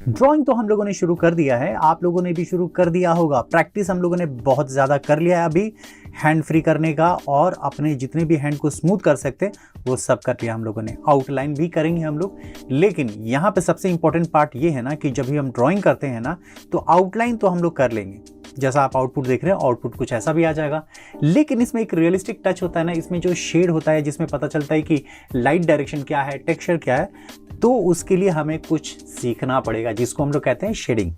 Drawing तो हम लोगों ने शुरू कर दिया है, आप लोगों ने भी शुरू कर दिया होगा। प्रैक्टिस हम लोगों ने बहुत ज़्यादा कर लिया है अभी हैंड फ्री करने का, और अपने जितने भी हैंड को स्मूथ कर सकते वो सब कर लिया हम लोगों ने। आउटलाइन भी करेंगे हम लोग, लेकिन यहाँ पे सबसे इंपॉर्टेंट पार्ट ये है ना कि जब भी हम ड्राइंग करते हैं ना तो आउटलाइन तो हम लोग कर लेंगे, जैसा आप आउटपुट देख रहे हैं आउटपुट कुछ ऐसा भी आ जाएगा, लेकिन इसमें एक रियलिस्टिक टच होता है ना, इसमें जो शेड होता है जिसमें पता चलता है कि लाइट डायरेक्शन क्या है, टेक्सचर क्या है, तो उसके लिए हमें कुछ सीखना पड़ेगा जिसको हम लोग कहते हैं शेडिंग।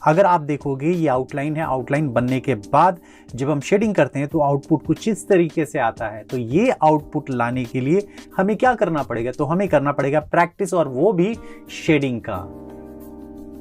अगर आप देखोगे ये आउटलाइन है, आउटलाइन बनने के बाद जब हम शेडिंग करते हैं तो आउटपुट कुछ इस तरीके से आता है। तो ये आउटपुट लाने के लिए हमें क्या करना पड़ेगा, तो हमें करना पड़ेगा प्रैक्टिस, और वो भी शेडिंग का।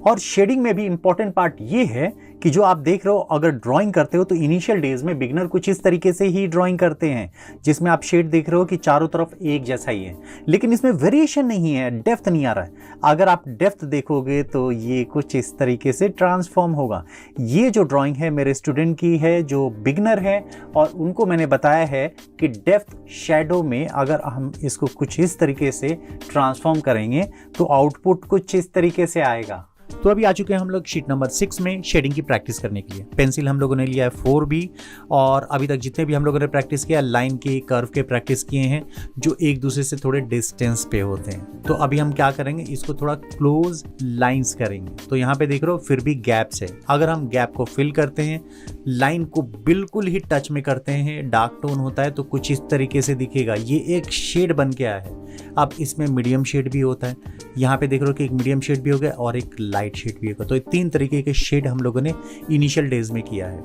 और शेडिंग में भी इंपॉर्टेंट पार्ट ये है कि जो आप देख रहे हो, अगर ड्राइंग करते हो तो इनिशियल डेज में बिगनर कुछ इस तरीके से ही ड्राइंग करते हैं, जिसमें आप शेड देख रहे हो कि चारों तरफ एक जैसा ही है, लेकिन इसमें वेरिएशन नहीं है, डेप्थ नहीं आ रहा है। अगर आप डेप्थ देखोगे तो ये कुछ इस तरीके से ट्रांसफॉर्म होगा। ये जो ड्राइंग है मेरे स्टूडेंट की है जो बिगनर है, और उनको मैंने बताया है कि डेप्थ शैडो में अगर हम इसको कुछ इस तरीके से ट्रांसफॉर्म करेंगे तो आउटपुट कुछ इस तरीके से आएगा। तो अभी आ चुके हैं हम लोग शीट नंबर 6 में शेडिंग की प्रैक्टिस करने के लिए। पेंसिल हम लोगों ने लिया है 4B, और अभी तक जितने भी हम लोगों ने प्रैक्टिस किया, लाइन के, कर्व के प्रैक्टिस किए हैं जो एक दूसरे से थोड़े डिस्टेंस पे होते हैं। तो अभी हम क्या करेंगे, इसको थोड़ा क्लोज लाइंस करेंगे। तो यहाँ पे देख रहे हो फिर भी गैप्स है, अगर हम गैप को फिल करते हैं, लाइन को बिल्कुल ही टच में करते हैं, डार्क टोन होता है तो कुछ इस तरीके से दिखेगा। ये एक शेड बन के आया है। अब इसमें मीडियम शेड भी होता है, यहाँ पे देख रहे हो कि एक मीडियम शेड भी हो गया और एक लाइट शेड भी होगा। तो 3 तरीके के शेड हम लोगों ने इनिशियल डेज में किया है।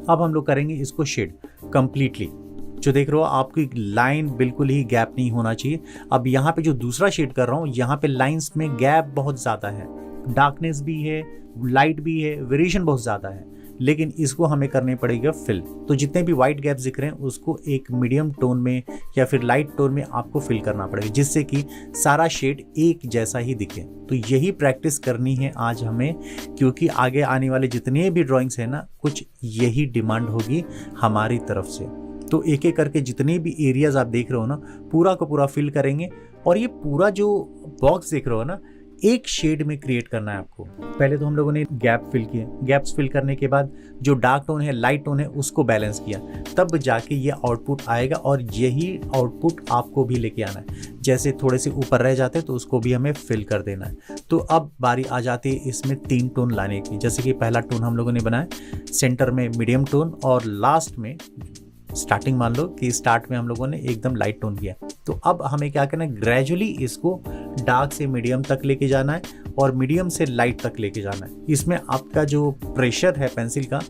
अब हम लोग करेंगे इसको शेड कंप्लीटली। जो देख रहे हो आपकी लाइन बिल्कुल ही गैप नहीं होना चाहिए। अब यहाँ पे जो दूसरा शेड कर रहा हूँ, यहाँ पे लाइंस में गैप बहुत ज़्यादा है, डार्कनेस भी है, लाइट भी है, वेरिएशन बहुत ज़्यादा है, लेकिन इसको हमें करने पड़ेगा फिल। तो जितने भी वाइट गैप्स दिख रहे हैं उसको एक मीडियम टोन में या फिर लाइट टोन में आपको फिल करना पड़ेगा, जिससे कि सारा शेड एक जैसा ही दिखे। तो यही प्रैक्टिस करनी है आज हमें, क्योंकि आगे आने वाले जितने भी ड्राइंग्स हैं ना, कुछ यही डिमांड होगी हमारी तरफ से। तो एक एक करके जितने भी एरियाज आप देख रहे हो ना, पूरा का पूरा फिल करेंगे। और ये पूरा जो बॉक्स देख रहे हो ना, एक शेड में क्रिएट करना है आपको। पहले तो हम लोगों ने गैप फिल किए, गैप्स फिल करने के बाद जो डार्क टोन है, लाइट टोन है, उसको बैलेंस किया, तब जाके ये आउटपुट आएगा। और यही आउटपुट आपको भी लेके आना है। जैसे थोड़े से ऊपर रह जाते हैं तो उसको भी हमें फिल कर देना है। तो अब बारी आ जाती है इसमें 3 टोन लाने की। जैसे कि पहला टोन हम लोगों ने बनाया, सेंटर में मीडियम टोन, और लास्ट में स्टार्टिंग मान लो कि स्टार्ट में हम लोगों ने एकदम लाइट टोन किया। तो अब हमें क्या करना है, ग्रेजुअली इसको डार्क से मीडियम तक लेके जाना है और मीडियम से लाइट तक लेके जाना है। इसमें आपका जो प्रेशर है पेंसिल का,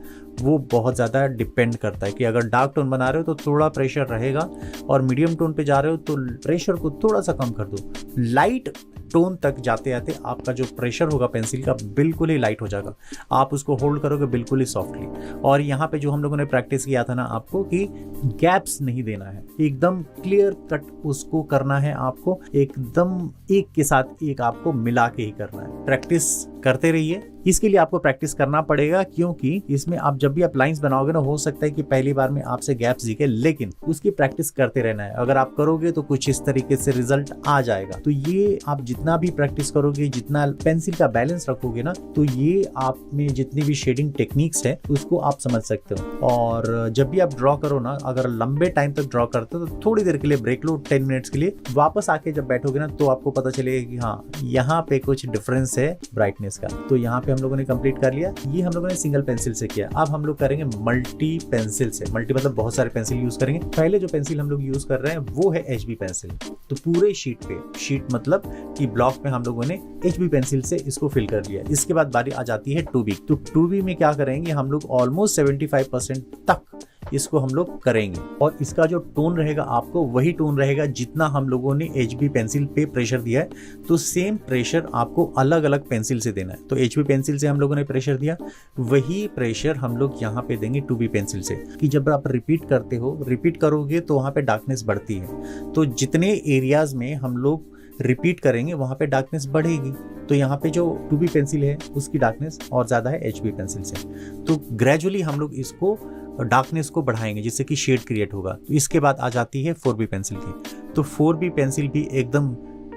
वो बहुत ज़्यादा डिपेंड करता है कि अगर डार्क टोन बना रहे हो तो थोड़ा प्रेशर रहेगा, और मीडियम टोन पे जा रहे हो तो प्रेशर को थोड़ा सा कम कर दो। लाइट टोन तक जाते जाते आपका जो प्रेशर होगा पेंसिल का बिल्कुल ही लाइट हो जाएगा, आप उसको होल्ड करोगे बिल्कुल ही सॉफ्टली। और यहाँ पे जो हम लोगों ने प्रैक्टिस किया था ना आपको, कि गैप्स नहीं देना है, एकदम क्लियर कट उसको करना है आपको, एकदम एक के साथ एक आपको मिला के ही करना है। प्रैक्टिस करते रहिए, इसके लिए आपको प्रैक्टिस करना पड़ेगा, क्योंकि इसमें आप जब भी आप लाइंस बनाओगे ना, हो सकता है कि पहली बार में आपसे गैप्स दिखे, लेकिन उसकी प्रैक्टिस करते रहना है। अगर आप करोगे तो कुछ इस तरीके से रिजल्ट आ जाएगा। तो ये आप जितना भी प्रैक्टिस करोगे, जितना पेंसिल का बैलेंस रखोगे ना, तो ये आप में जितनी भी शेडिंग टेक्निक्स है उसको आप समझ सकते हो। और जब भी आप ड्रॉ करो ना, अगर लंबे टाइम तक ड्रॉ करते हो तो थोड़ी देर के लिए ब्रेक लो, 10 मिनट्स के लिए। वापस आके जब बैठोगे ना तो आपको पता चलेगा कि हाँ, यहाँ पे कुछ डिफरेंस है ब्राइटनेस का। तो यहाँ पे हम लोगों ने कंप्लीट कर लिया। ये हम लोगों ने सिंगल पेंसिल से किया। अब हम लोग करेंगे मल्टी पेंसिल से। मल्टी मतलब बहुत सारे पेंसिल यूज करेंगे। पहले जो पेंसिल हम लोग यूज कर रहे हैं वो है HB पेंसिल। तो पूरे शीट पे, शीट मतलब कि ब्लॉक में हम लोगों ने HB पेंसिल से इसको फिल कर लिया। इसके बाद बारी आ जाती है 2B। तो 2B में क्या करेंगे हम लोग, ऑलमोस्ट 75% तक इसको हम लोग करेंगे, और इसका जो टोन रहेगा आपको वही टोन रहेगा जितना हम लोगों ने HB पेंसिल पे प्रेशर दिया है। तो सेम प्रेशर आपको अलग अलग पेंसिल से देना है। तो HB पेंसिल से हम लोगों ने प्रेशर दिया, वही प्रेशर हम लोग यहाँ पे देंगे 2B पेंसिल से। कि जब आप रिपीट करते हो, रिपीट करोगे तो वहाँ पे डार्कनेस बढ़ती है। तो जितने एरियाज में हम लोग रिपीट करेंगे वहाँ पे डार्कनेस बढ़ेगी। तो यहाँ पे जो 2B पेंसिल है उसकी डार्कनेस और ज़्यादा है HB पेंसिल से। तो ग्रेजुअली हम लोग इसको डार्कनेस को बढ़ाएंगे जिससे कि शेड क्रिएट होगा। तो इसके बाद आ जाती है 4B पेंसिल की। तो 4B पेंसिल भी एकदम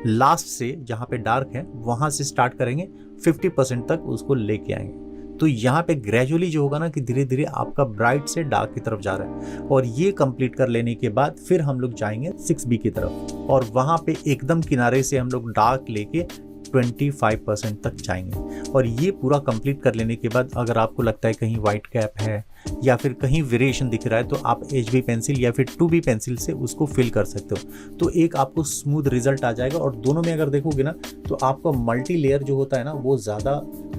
लास्ट से जहाँ पे डार्क है वहाँ से स्टार्ट करेंगे, 50% तक उसको लेके आएंगे। तो यहाँ पे ग्रेजुअली जो होगा ना कि धीरे धीरे आपका ब्राइट से डार्क की तरफ जा रहा है। और ये कंप्लीट कर लेने के बाद फिर हम लोग जाएंगे 6B की तरफ, और वहाँ पे एकदम किनारे से हम लोग डार्क लेके 25% तक जाएंगे। और ये पूरा कंप्लीट कर लेने के बाद अगर आपको लगता है कहीं वाइट कैप है या फिर कहीं वेरिएशन दिख रहा है तो आप HB पेंसिल या फिर 2B पेंसिल से उसको फिल कर सकते हो। तो एक आपको स्मूथ रिजल्ट आ जाएगा। और दोनों में अगर देखोगे ना तो आपका मल्टी लेयर जो होता है ना वो ज़्यादा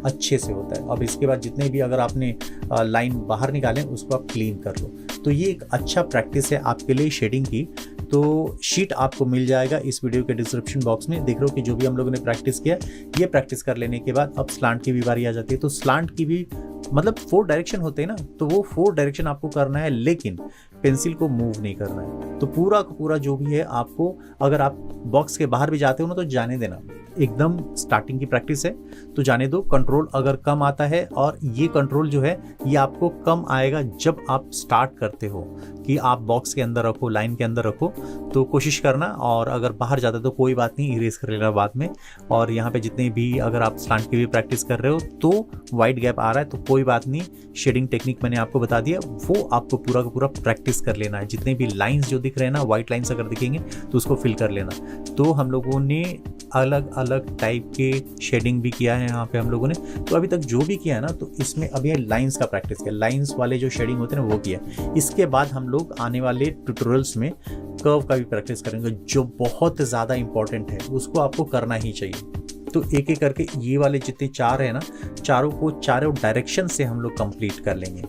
अच्छे से होता है। अब इसके बाद जितने भी अगर आपने लाइन बाहर निकालें उसको आप क्लीन कर लो। तो ये एक अच्छा प्रैक्टिस है आपके लिए शेडिंग की। तो शीट आपको मिल जाएगा इस वीडियो के डिस्क्रिप्शन बॉक्स में। देख रहे हो कि जो भी हम लोगों ने प्रैक्टिस किया, ये प्रैक्टिस कर लेने के बाद अब स्लांट की भी बारी आ जाती है। तो स्लांट की भी मतलब 4 डायरेक्शन होते हैं ना, तो वो 4 डायरेक्शन आपको करना है, लेकिन पेंसिल को मूव नहीं करना है। तो पूरा का पूरा जो भी है आपको, अगर आप बॉक्स के बाहर भी जाते हो ना तो जाने देना, एकदम स्टार्टिंग की प्रैक्टिस है तो जाने दो। कंट्रोल अगर कम आता है, और ये कंट्रोल जो है ये आपको कम आएगा जब आप स्टार्ट करते हो कि आप बॉक्स के अंदर रखो, लाइन के अंदर रखो, तो कोशिश करना। और अगर बाहर जाता है तो कोई बात नहीं, इरेज कर लेना बाद में। और यहाँ पे जितने भी अगर आप स्लांट की भी प्रैक्टिस कर रहे हो तो वाइट गैप आ रहा है तो कोई बात नहीं, शेडिंग टेक्निक मैंने आपको बता दिया, वो आपको पूरा का पूरा प्रैक्टिस कर लेना है। जितने भी लाइंस जो दिख रहे हैं ना, वाइट लाइंस अगर दिखेंगे तो उसको फिल कर लेना। तो हम लोगों ने अलग अलग टाइप के शेडिंग भी किया है यहाँ पे हम लोगों ने। तो अभी तक जो भी किया है ना, तो इसमें अभी लाइंस का प्रैक्टिस किया, लाइंस वाले जो शेडिंग होते हैं ना वो किया। इसके बाद हम लोग आने वाले ट्यूटोरियल्स में कर्व का भी प्रैक्टिस करेंगे, जो बहुत ज़्यादा इंपॉर्टेंट है, उसको आपको करना ही चाहिए। तो एक एक करके ये वाले जितने 4 है ना, चारों को चारों डायरेक्शन से हम लोग कंप्लीट कर लेंगे।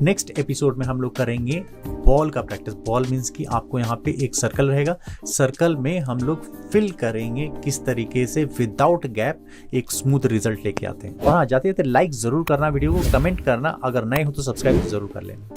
नेक्स्ट एपिसोड में हम लोग करेंगे बॉल का प्रैक्टिस। बॉल मीन्स कि आपको यहाँ पे एक सर्कल रहेगा, सर्कल में हम लोग फिल करेंगे किस तरीके से विदाउट गैप एक स्मूथ रिजल्ट लेके आते हैं। और हाँ, जाते जाते लाइक जरूर करना, वीडियो को कमेंट करना, अगर नए हो तो सब्सक्राइब जरूर कर लेना।